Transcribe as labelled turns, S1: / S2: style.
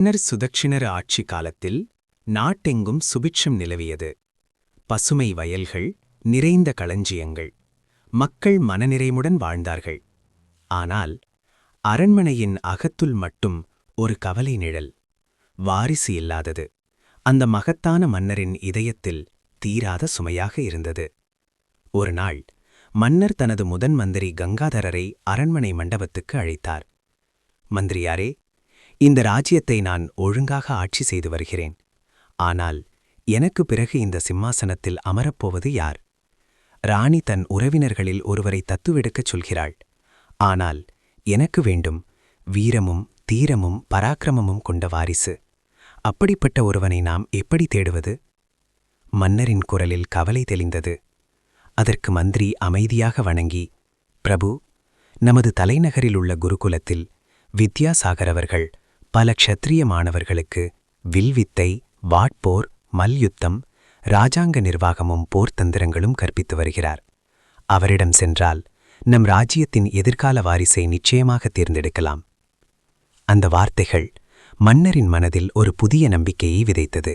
S1: மன்னர் சுதக்ஷிணர் ஆட்சி காலத்தில் நாட்டெங்கும் சுபிட்சம் நிலவியது. பசுமை வயல்கள், நிறைந்த களஞ்சியங்கள், மக்கள் மனநிறைவுடன் வாழ்ந்தார்கள். ஆனால் அரண்மனையின் அகத்துள் மட்டும் ஒரு கவலை நிழல், வாரிசு இல்லாதது அந்த மகத்தான மன்னரின் இதயத்தில் தீராத சுமையாக இருந்தது. ஒரு நாள் மன்னர் தனது முதன் மந்திரி கங்காதரரை அரண்மனை மண்டபத்துக்கு அழைத்தார். மந்திரியாரே, இந்த ராஜ்யத்தை நான் ஒழுங்காக ஆட்சி செய்து வருகிறேன். ஆனால் எனக்கு பிறகு இந்த சிம்மாசனத்தில் அமரப்போவது யார்? ராணி தன் உறவினர்களில் ஒருவரை தத்துவெடுக்கச் சொல்கிறாள். ஆனால் எனக்கு வேண்டும் வீரமும் தீரமும் பராக்கிரமமும் கொண்ட வாரிசு. அப்படிப்பட்ட ஒருவனை நாம் எப்படி தேடுவது? மன்னரின் குரலில் கவலை தெளிந்தது. அதற்கு மந்திரி அமைதியாக வணங்கி, பிரபு, நமது தலைநகரில் உள்ள குருகுலத்தில் வித்யாசாகர் அவர்கள் பல க்ஷத்ரிய மாணவர்களுக்கு வில்வித்தை, வாட்போர், மல்யுத்தம், இராஜாங்க நிர்வாகமும் போர்த்தந்திரங்களும் கற்பித்து வருகிறார். அவரிடம் சென்றால் நம் ராஜ்யத்தின் எதிர்கால வாரிசை நிச்சயமாக தேர்ந்தெடுக்கலாம். அந்த வார்த்தைகள் மன்னரின் மனதில் ஒரு புதிய நம்பிக்கையை விதைத்தது.